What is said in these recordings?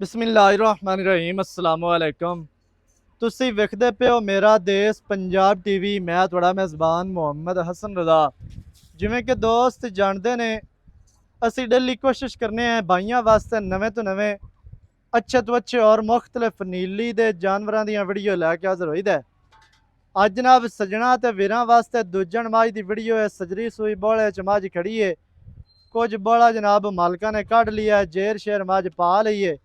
बिस्मिल्लाहिर्रहमानिर्रहीम अस्सलाम वालेकुम। तुसी वेखदे पे हो मेरा देश पंजाब टीवी। मैं थोड़ा मेज़बान मुहम्मद हसन रज़ा। जिमें कि दोस्त जानते ने असी डेली कोशिश करने हैं भाइयों वास्ते नवे तो नवे अच्छे तो अच्छे और मुख्तलिफ नीली दे जानवरों दी वीडियो लैके हाज़र होई दे। अज जनाब सजना ते वीरां वास्ते दूजन माज दी वीडियो है। सजरी सूई बोले च मझ खड़ी है। कुछ बोला जनाब मालका ने कढ़ लिया, जेर शेर मझ पा ली है।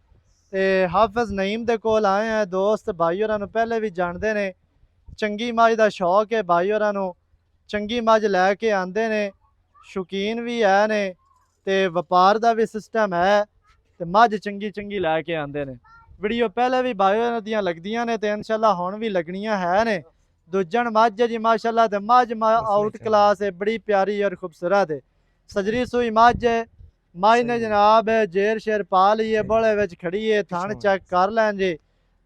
ते हाफिज़ नईम दे कोल आए हैं। दोस्त भाई होरां पहले भी जानते ने, चंगी मझ का शौक है। भाई होरां चंगी मझ लैके आंदे ने, शौकीन भी है ने, ते व्यापार का भी सिस्टम है। ते मझ चंगी चंगी लैके आंदे ने। वीडियो पहले भी भाई होरां दियां लगदियां ने ते इंशाल्लाह हुण भी लगनियां है ने। दूजन मझ है जी माशाल्लाह, ते मझ आउट क्लास है, बड़ी प्यारी और खूबसूरत है। सजरी सूई मझ है। माई ने जनाब जेर शेर पा ली है, बोले विच खड़ी है। थण चेक कर लैन जी,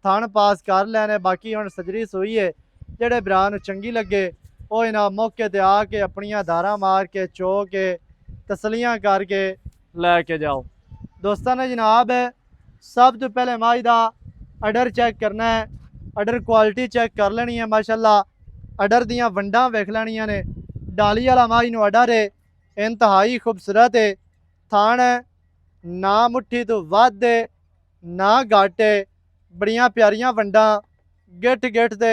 थण पास कर लैने। बाकी हुण सजरी सूई है। जेड़े भरा नूं चंगी लगे वो इन्हां मौके ते आके अपनियां धारां मार के चो के तसलियां करके लैके जाओ। दोस्तां ने जनाब सब तो पहले मझ दा अडर चेक करना है। अडर क्वालिटी चेक कर लेनी है। माशाल्लाह अडर दियां वंडां वेख लैनियां ने। डाली वाला मझ नूं अडर है, इंतहाई खूबसूरत है। थान ना मुट्ठी तो वध ना घट, बड़िया प्यारियां वंडा, गिट गिट ते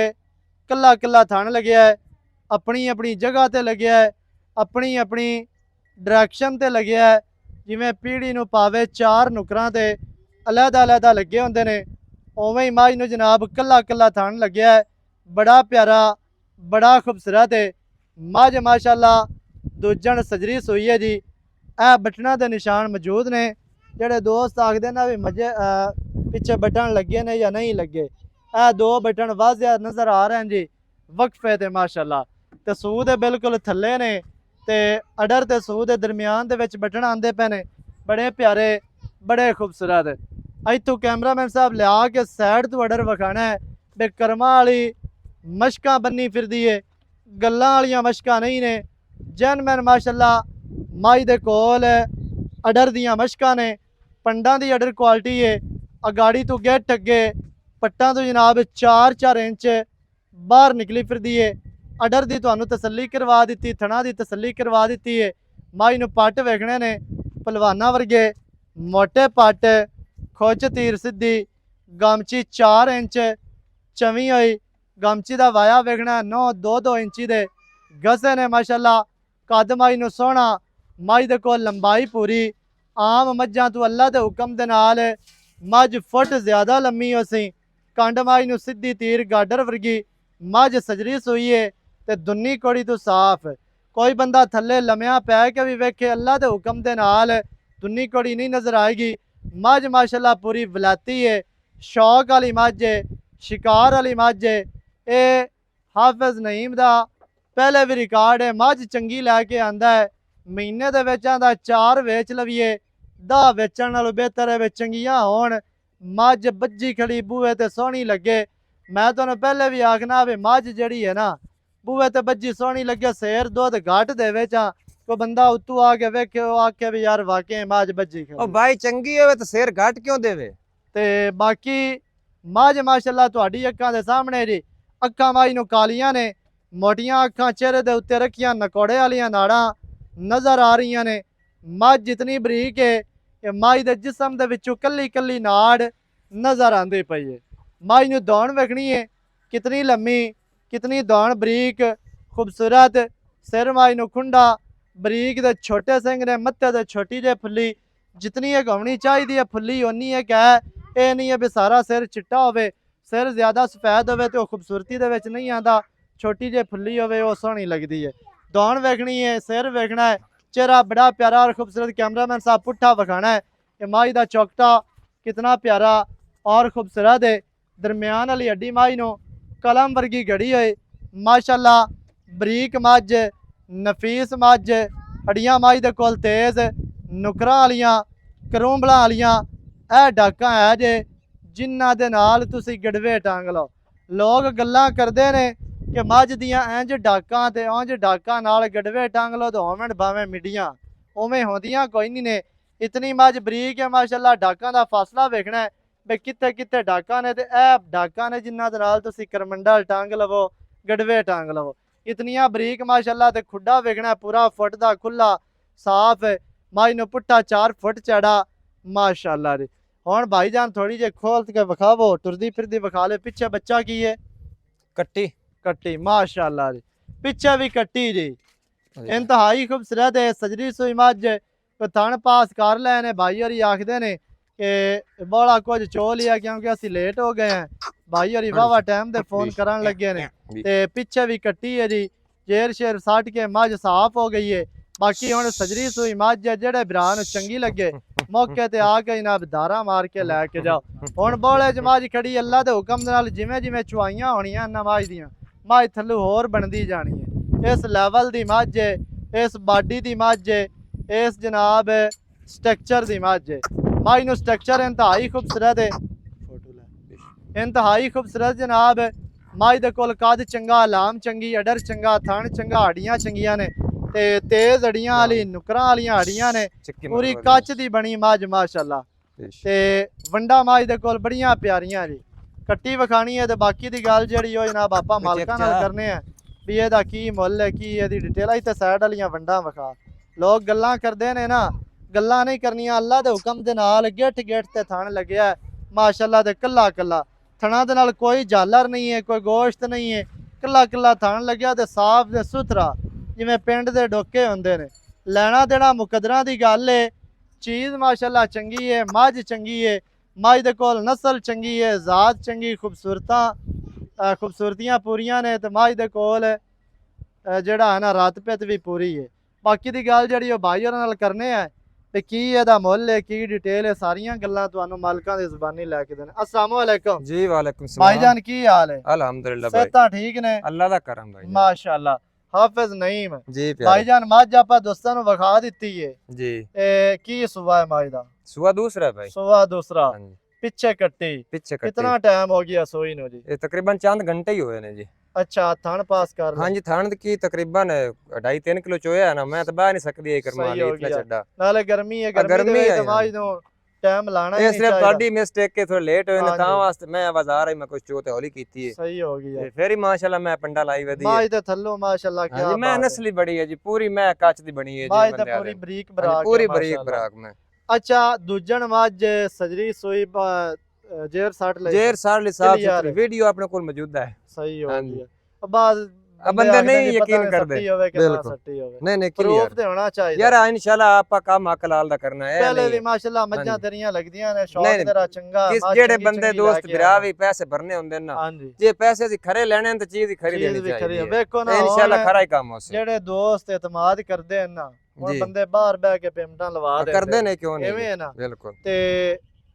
कला कला थान लग्या है। अपनी अपनी जगह ते लग्या है, अपनी अपनी डायरैक्शन ते लग्या है। जिमें पीढ़ी नूं पावे चार नुकरां ते अलहदा अलहदा लगे होंदे ने, उवें ही मझ नूं जनाब कला कला थान लग्या है। बड़ा प्यारा, बड़ा खूबसूरत है मझ माशाल्लाह। दूजन सजरी सूई है जी। बटना के निशान मौजूद ने। जोड़े दोस्त आखते ना भी मजे पिछे बटन लगे ने या नहीं लगे, दो बटन वाजिया नज़र आ रहे हैं जी, वक्फे ते माशाल्लाह। ते सूह दे बिल्कुल थल्ले ने, ते अडर ते सूह दे दरम्यान दे विच बटन आंदे पे ने। बड़े प्यारे, बड़े खूबसूरत। इत्थों कैमरामैन साहब लिया के सैड तो अडर विखाना है। बेकरमा वाली मशकां बन्नी फिरदी है, गल्लां वालियां मशकां नहीं ने। जैनमैन माशाल्लाह मझ दे कोल अडर दियां मशकां ने। पंडां दी अडर क्वालिटी है। अगाड़ी तो गेट अगे पट्टां तो जनाब 4-4 इंच बाहर निकली फिरदी है। अडर की तुहानूं तसल्ली करवा दी, थणा की तसल्ली करवा दी है। मझ नूं पट वेखने ने पलवाना वर्गे, मोटे पट, खुच तीर सीधी, गमची 4 इंच चवी हुई। गमची का वाया वेखना 9-2 इंची दे गसे ने माशाल्लाह। कद मझ नूं सोहना, मझ दे कोल लंबाई पूरी। आम मझां तो अल्लाह के हुक्म दे नाल मझ फुट ज़्यादा लम्मी हो सी। कंड मझ नूं सीधी तीर गाडर वर्गी। मझ सजरी सूई है ते दुन्नी कोड़ी तो साफ। कोई बंदा थल्ले लम्या पै के भी वेखे, अल्लाह के हुक्म दे नाल दुन्नी कोड़ी नहीं नज़र आएगी। मझ माशाल्लाह पूरी वलाती है, शौक वाली मझ है, शिकार वाली मझ है। ये हाफिज़ नईम दा पहले भी रिकॉर्ड है। मझ चंगी लैके आंदा है, महीने दे विच आंदा 4 वेच लवीए, 10 वेचण नालों बेहतर है चंगियां होण। मझ बज्जी खड़ी बूहे ते सोहनी लगे। मैं तुहानूं पहले भी आखना भी मझ जिहड़ी है ना, बूहे ते बज्जी सोहनी लगे, सेर दुध घट देवे चा, कोई बंदा उत्तू आके वेखे आखे भी यार वाकई मझ बज्जी खड़ी। ओ भाई चंगी होवे तो शेर घट क्यों देवे। ते बाकी मझ माशाल्लाह तुहाडी अक्खां दे सामने जी। अक्खां मझ नूं कालियां ने, मोटियां अक्खां, चेहरे दे उत्ते रखियां नकोड़े वालियां नाड़ां नज़र आ रही ने। मझ जितनी बरीक है, ये मझ दे जिसम दे विचों कल्ली कल्ली नाड़ नज़र आंदी पई है। मझ नूं दौड़ वेखनी है कितनी लम्मी, कितनी दौड़ बरीक खूबसूरत। सिर मझ नूं खुंडा, बरीक दे छोटे सिंह ने, मत्थे ते छोटी जे फुल्ली। जितनी एक होनी चाहिए फुल्ली उन्नी एक है। ये नहीं है भी सारा सिर चिट्टा होवे। सिर ज़्यादा सफेद होवे तो खूबसूरती दे विच नहीं आंदा, छोटी जे फुल्ली होवे वो सोहनी लगदी है। दौड़ वेखनी है, सिर वेखना है, चेहरा बड़ा प्यारा और खूबसूरत। कैमरामैन साहब पुट्ठा विखाना है कि मझ दा चौकटा कितना प्यारा और खूबसूरत है। दरम्यान वाली हड्डी मझ नूं कलम वर्गी गड़ी हुई माशाल्लाह। बरीक मझ, नफीस मझ, हड्डियां मझ दे कोल तेज, नुकरां वालियां, करूंबलां वालियां। यह डाकां है जे जिन्हां दे नाल तुसीं गड़वे टांग लो। लोग गल्लां करदे ने कि मझ दियां इंज डाकां ते उंज डाकां नाल गड़वे टांग लो तो होवन भावें मिडियां, उवें होंदियां कोई नहीं ने। इतनी मझ बरीक है माशाल्लाह। डाकां दा फासला वेखना है ਵੀ ਕਿੱਥੇ ਕਿੱਥੇ ਡਾਕਾਂ ਨੇ, ਤੇ ਇਹ ਡਾਕਾਂ ਨੇ ਜਿਨ੍ਹਾਂ ਦੇ ਨਾਲ ਤੁਸੀਂ ਕਰਮੰਡਲ ਟੰਗ ਲਵੋ, ਗੜਵੇ ਟੰਗ ਲਵੋ। ਇਤਨੀਆਂ ਬਰੀਕ ਮਾਸ਼ਾਅੱਲਾ, ਤੇ ਖੁੱਡਾ ਵੇਖਣਾ ਪੂਰਾ ਫੁੱਟ ਦਾ ਖੁੱਲਾ ਸਾਫ ਹੈ। ਮਾਈ ਨੂੰ ਪੁੱਠਾ 4 ਫੁੱਟ ਚੜਾ ਮਾਸ਼ਾਅੱਲਾ ਜੀ। ਹੁਣ ਭਾईजान थोड़ी जे खोल के विखावो, टुरदी फिरदी विखा ले। पिछे बच्चा की है? कट्टी कट्टी माशाअल्लाह जी, पिछे भी कट्टी जी, इंतहाई खूबसूरत है। सजरी सुई मज को थन पास कर लेने भाई होरी आखदे ने कि बड़ा कुछ चो लिया क्योंकि असी लेट हो गए हैं। भाई होरी वावा टाइम दे फोन करन लगे ने, ते पिछे भी कट्टी है जी। जेर शेर सट के मज साफ हो गई है। बाकी हुण सजरी सुई मज जेड़े भरा नूं चंगी लगे मौके ते आके इन्हां धारा मार के लैके जाओ। हुण बोले च मज खड़ी अल्लाह दे हुक्म दे नाल जिवें जिवें चुआइयां होणियां इन्हां मज दियां, मज थल्लों होर बनदी जानी है। इस लैवल दी मज है, इस बाडी दी मज है, इस जनाब स्ट्रक्चर दी मज है। मज नूं स्ट्रक्चर इंतहाई खूबसूरत है, इंतहाई खूबसूरत जनाब। मज दे कोल कद चंगा, लाम चंगी, अडर चंगा, थण चंगा, हड्डियां चंगियां ने, ते तेज हड्डियां वाली नुकरां वालियां हड्डियां ने, पूरी कच दी बनी मज माशाअल्लाह। ते वंडा मज दे कोल बड़ियां प्यारियां जी। कट्टी विखानी है, ते बाकी दी गल जेहड़ी ओ जनाब आपां मालकां नाल करने आ भी इहदा की मुੱਲ है, की इहदी डिटेल आई। ते साइड वालियां वंडां विखा। लोग गल्लां करदे ने ना, गल्लां नहीं करनियां। अल्लाह दे हुक्म दे नाल गिठ गिठ ते थण लगਿਆ माशाअल्लाह। ते कल्ला कल्ला थणा दे नाल कोई झालर नहीं है, कोई गोश्त नहीं है, कल्ला कल्ला थण लगਿਆ ते साफ ते सुथरा जिवें पिंड दे डोके हुंदे ने। लैना देना मुकदरां दी गल है। चीज़ माशाअल्लाह चंगी है, मज चंगी है, मज दे कोल नस्ल चंगी है, जात चंगी, खूबसूरतियां पूरियां ने, ते मज दे कोल जेहड़ा है ना रत पित भी पूरी है। बाकी दी गल जेहड़ी ओ भाई होरां नाल करने है ते की इहदा मुੱਲ है, की डिटेल है, सारियां गल्लां तुहानूं मालकां दी ज़बानी लैके देने। अस्सलाम वालेकुम जी। वालेकुम सलाम भाईजान, की हाल है? अल्हम्दुलिल्लाह भाई, सेहतां ठीक ने? अल्लाह दा करम भाई माशाअल्लाह। हाफिज नईम जी प्यारे भाईजान, मज आपां दोस्तां नूं विखा दित्ती है। जी। की सुबह है मज दा? सुबह दूसरा भाई, सुबह दूसरा। हाँ जी। पिछे कट्टी पीछे कट्टी कितना टाइम हो गया सोई नूं जी? ये तकरीबन चंद घंटे ही हुए ने जी। अच्छा, थन पास कर लो। हाँ जी, थान की तकरीबन 2.5-3 किलो चोया है ना, मैं तो बह नहीं सकदी ये करमा सही ली हो इतना गया। छड्डा। नाले गर्मी है, गर्मी गर्मी है दे यार। मज नूं टाइम लाना ही ये नहीं सिर्फ चाहिदा। ਤੁਹਾਡੀ ਮਿਸਟੇਕ के थोड़ा लेट होए ने, हाँ ਤਾਂ जी। ਵਾਸਤੇ मैं आवाज आ रही, मैं कुछ चोते हौली कीती है। सही हो गया। ਤੇ ਫਿਰ ਹੀ ਮਾਸ਼ਾਅੱਲਾ ਮੈਂ ਪੰਡਾ ਲਾਈ ਵਦੀ ਹੈ। मज ते थल्लों माशाअल्लाह क्या हाँ जी, मैं बात है। नस्ली बड़ी है जी, पूरी मैं कच दी बनी है जी। मज ते बंदे पूरी आदे बरीक हाँ बराक जी, पूरी है बरीक माशाअल्लाह। बराक में। अच्छा, दूजन मज सजरी सोई जेर सट ले जेर सारली साहब यार। से वीडियो अपने कोल मौजूद है। सही हो हाँ गया। जी। अब बाद अब बंदे नहीं यकीन कर करदे। बिल्कुल। नहीं नहीं प्रूफ क्लियर ते होना चाहिए यार, इंशाल्लाह आपका काम हक लाल दा करना है। पहले नहीं भी है। माशाअल्लाह हाँ मज्जां जी। तेरियां लगदियां ने, शौक नहीं, तेरा चंगा। किस मज जेड़े चंगी बंदे चंगी दोस्त लैके दरिया आना। भी पैसे भरने होंदे ना, हाँ जी, जे पैसे सी खरे लेने हैं तो चीज ही खरी चीज देनी भी खरी चाहिए। है। वेखो ना इंशाल्लाह हुण खरा ही काम हो से जेड़े दोस्त एतमाद करदे हैं ना, हुण जी। बंदे बाहर बह के पेमेंटां लवा कर देंदे देने क्यों नहीं एवें जी। है ना, बिल्कुल ते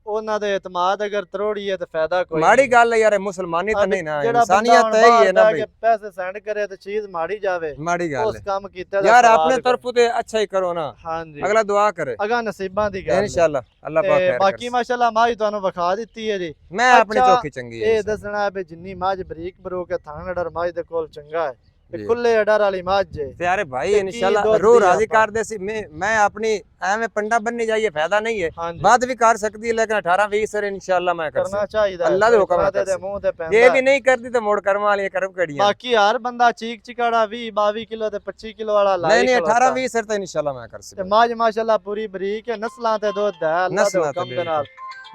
ਉਹਨਾਂ ਦੇ ਇਤਮਾਦ ਅਗਰ ਤਰੋੜੀ ਹੈ ਤੇ ਫਾਇਦਾ ਕੋਈ माड़ी नहीं। गल है यार, मुसलमानी तो अब नहीं ना, जेड़ा बंदा इंसानियत हुण है ही बाहर है ना बह भाई। के पैसे सेंड करे ते चीज माड़ी जावे, माड़ी गल उस है काम कीते दा यार, सवाद अपने करो। तरफों ते अच्छा ही करो ना, हाँ जी, अगला दुआ करे अगा नसीबां दी गल है। इंशाल्लाह। अल्लाह पाक ते खैर बाकी करे। माशाअल्लाह माज ਤੁਹਾਨੂੰ ਵਿਖਾ ਦਿੱਤੀ ਹੈ ਜੀ। मैं अपनी अच्छा, चौकी चंगी है ਇਹ ਦੱਸਣਾ ਵੀ ਜਿੰਨੀ ਮੱਝ ਬਰੀਕ ਬਰੂਕ ਹੈ, ਥਾਣ ਅਡਰ ਮੱਝ ਦੇ ਕੋਲ ਚੰਗਾ ਹੈ ਤੇ जी। ਖੁੱਲੇ ਅਡਰ ਵਾਲੀ ਮੱਝ ਹੈ। प्यारे भाई ते इंशाल्लाह की दुध रूह दी राजी आपा। कर दे सी। मैं अपनी एवें पंडा बननी चाहिए, फायदा नहीं है। हाँ जी, बात भी कर सकती है, लेकिन 18-20 सर इंशाल्लाह मैं कर ਕਰਨਾ सकता। ਚਾਹੀਦਾ अल्लाह दे हुक्म ਦੇ है। ਮੂੰਹ ਤੇ ਪੈਂਦਾ ये भी ਹੈ। नहीं करती तो मोड़ करम वाली करम कड़ियां। ਬਾਕੀ ਹਰ ਬੰਦਾ ਚੀਕ ਚਿਕਾੜਾ 20-22 ਕਿਲੋ ਤੇ 25 ਕਿਲੋ ਵਾਲਾ नहीं ਲਾਈ नहीं, ਖਲੋਤਾ। 18-20 सर तो इंशाल्लाह मैं कर ਤੇ सकता। ਮੱਝ ਮਾਸ਼ਾਅੱਲਾ ਪੂਰੀ ਬਰੀਕ ਹੈ, ਨਸਲਾਂ ਤੇ ਦੁੱਧ ਹੈ ਅੱਲਾਹ ਦੇ नस्लां ते ਹੁਕਮ ਦੇ बिल्कुल। ਨਾਲ।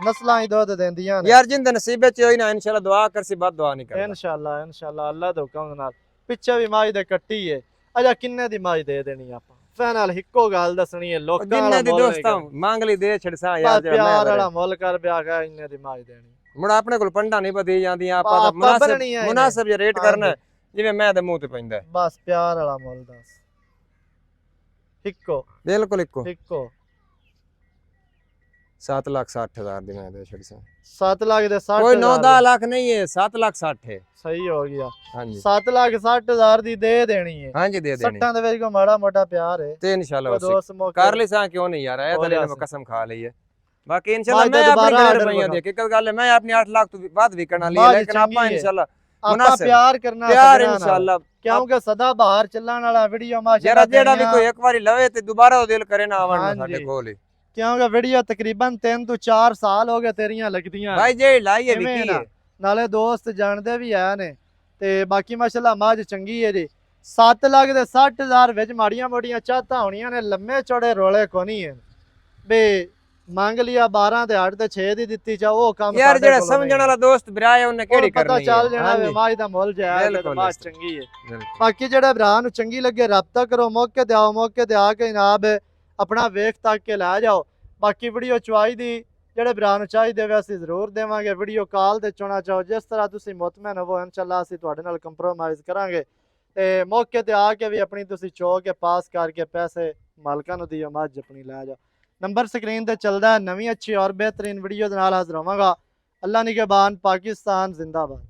ਨਸਲਾਂ ਹੀ ਦੁੱਧ ਦਿੰਦੀਆਂ ਨੇ। यार जिंदे नसीबे च होई ना, इंशाल्लाह दुआ कर सी, बात दुआ नहीं करदा। ਇਨਸ਼ਾਅੱਲਾ ਇਨਸ਼ਾਅੱਲਾ ਅੱਲਾਹ ਦੇ ਹੁਕਮ ਦੇ ਨਾਲ। ਪਿੱਛੇ ਵੀ ਮੱਝ ਦੇ ਕੱਟੀ ਹੈ। ਅਜਾ ਕਿੰਨੇ ਦੀ ਮੱਝ ਦੇ ਦੇਣੀ ਆਪਾਂ? ਫਾਈਨਲ ਇੱਕੋ ਗੱਲ ਦੱਸਣੀ ਹੈ, ਲੋਕਾਂ जिन्ने ਵਾਲਾ दी ਮੁੱਲ ਨਹੀਂ दोस्तां ਕਰਨਾ। मांग ली दे छड़सा ਬਸ यार, जेड़ा ਪਿਆਰ मैं ਵਾਲਾ ਮੁੱਲ ਕਰ ਬਿਆ ਗਿਆ, ਇੰਨੇ ਦੀ ਮੱਝ ਦੇਣੀ। मुड़ अपने कोल पंडा नहीं बदी ਜਾਂਦੀ ਆਪਾਂ ਆਪਾਂ ਤਾਂ मुनासिब बननी है मुनासिब जे रेट हाँ करना जी। जिवें मैं दे मुंह ते पैंदा है। ਬਸ ਪਿਆਰ ਵਾਲਾ ਮੁੱਲ ਦੱਸ। ਇੱਕੋ बिल्कुल इको ਇੱਕੋ 7,60,000 दी मैं दे छड़सा। 7 ਲੱਖ ਦੇ 60 कोई 9-10 लाख नहीं है, 7,60,000 है। ਸਹੀ ਹੋ ਗਿਆ। हाँ जी 7 ਲੱਖ 60 ਹਜ਼ਾਰ ਦੀ ਦੇ ਦੇਣੀ ਹੈ। हाँ जी, दे देनी ਸੱਟਾਂ ਦੇ ਵਿੱਚ ਕੋਈ ਮਾੜਾ ਮੋਟਾ ਪਿਆਰ ਹੈ ते इंशाल्लाह ਕੋਈ उसी ਦੋਸਤ ਮੌਕੇ कर ली सा क्यों नहीं यार, आया हो तो जा मैं सी। कसम खा ली है। बाकी इंशाल्लाह मां मैं दा अपनी दोबारा घर order पईया मंगा। दे कि गल है, मैं अपनी 8 लाख तो बाद विकण वाली मां है, दी लेकिन चंगी आपा है। इंशाल्लाह ਆਪਾਂ मुनासिब ਪਿਆਰ ਕਰਨਾ प्यार ਸੱਜਣਾ ਨਾਲ। इंशाल्लाह। ਕਿਉਂਕਿ ਸਦਾ ਬਾਹਰ ਚੱਲਣ ਵਾਲਾ ਵੀਡੀਓ यार ਮਾਸ਼ਾਅੱਲਾ जेड़ा भी कोई एक बारी लवे ते दोबारा ओ दिल करे ना आवन हाँ साडे जी। कोल ही। ਕਿਉਂਕਿ ਵੀਡੀਓ ਤਕਰੀਬਨ 3 ਤੋਂ 4 ਸਾਲ ਹੋ ਗਏ ਤੇਰੀਆਂ ਲੱਗਦੀਆਂ ਭਾਈ ਜੇ ਲਾਈਏ ਇਵੇਂ ਵਿਕੀ ਨਾ। ਹੈ ਨਾਲੇ ਦੋਸਤ ਜਾਣਦੇ ਵੀ ਹੈ ਨੇ ਤੇ ਬਾਕੀ ਮਾਸ਼ਾਅੱਲਾ ਮੱਝ ਚੰਗੀ ਹੈ ਜੀ 7 ਲੱਖ ਦੇ 60,000 ਵਿੱਚ ਮਾੜੀਆਂ ਮੋੜੀਆਂ ਚਾਹਤਾਂ ਹੋਣੀਆਂ ਨੇ ਲੰਮੇ ਚੌੜੇ ਰੋਲੇ ਕੋਨੀ ਹੈ ਬੇ ਮੰਗ ਲਿਆ 12 ਤੇ 8 ਤੇ 6 ਦੀ ਦਿੱਤੀ ਚਾ ਉਹ ਕੰਮ ਯਾਰ ਸਾਡੇ ਜਿਹੜਾ ਕੋਲੋਂ ਸਮਝਣ ਨਹੀਂ। ਵਾਲਾ ਦੋਸਤ ਵੀਰਾ ਹੈ ਉਹਨੇ ਕਿਹੜੀ ਉਹਨੂੰ ਪਤਾ ਕਰਨੀ ਚੱਲ ਜਾਣਾ ਹਾਂਜੀ। ਵੇ ਮੱਝ ਦਾ ਮੁੱਲ ਜਾਇਜ਼ ਹੈ ਤੇ ਬਿਲਕੁਲ ਮੱਝ ਇਸ ਚੰਗੀ ਹੈ ਬਿਲਕੁਲ। ਬਾਕੀ ਜਿਹੜੇ ਭਰਾ ਨੂੰ ਚੰਗੀ ਲੱਗੇ ਰਾਬਤਾ ਕਰੋ ਮੌਕੇ ਤੇ ਆਓ ਮੌਕੇ ਤੇ ਆ ਕੇ ਜਨਾਬ ਆਪਣਾ ਵੇਖ ਤੱਕ ਕੇ ਲੈ ਜਾਓ ਬਾਕੀ ਵੀਡੀਓ ਚੁਆਈ ਦੀ ਜਿਹੜੇ ਭਰਾ ਨੂੰ ਚਾਹੀਦੇ ਵੇ ਅਸੀਂ ਜ਼ਰੂਰ ਦੇਵਾਂਗੇ ਵੀਡੀਓ ਕਾਲ ਤੇ ਚੁਣਾ ਚਾਹੋ ਜਿਸ ਤਰ੍ਹਾਂ ਤੁਸੀਂ ਮੁਤਮਿਨ ਹੋਵੋ ਇਨਸ਼ਾਅੱਲਾ ਅਸੀਂ ਤੁਹਾਡੇ ਨਾਲ ਕੰਪਰੋਮਾਈਜ਼ ਕਰਾਂਗੇ ਤੇ ਮੌਕੇ ਤੇ ਆ ਕੇ ਵੀ ਆਪਣੀ ਤੁਸੀਂ ਚੋ ਕੇ ਪਾਸ ਕਰਕੇ ਪੈਸੇ ਮਾਲਕਾਂ ਨੂੰ ਦਿਓ ਮੱਝ ਆਪਣੀ ਲੈ ਜਾਓ ਨੰਬਰ ਸਕਰੀਨ ਤੇ ਚੱਲਦਾ ਹੈ ਨਵੀਂ ਅੱਛੀ ਔਰ ਬਿਹਤਰੀਨ ਵੀਡੀਓ ਦੇ ਨਾਲ ਹਾਜ਼ਰ ਹੋਵਾਂਗਾ ਅੱਲਾ ਨਿਗਹਿਬਾਨ ਪਾਕਿਸਤਾਨ ਜ਼ਿੰਦਾਬਾਦ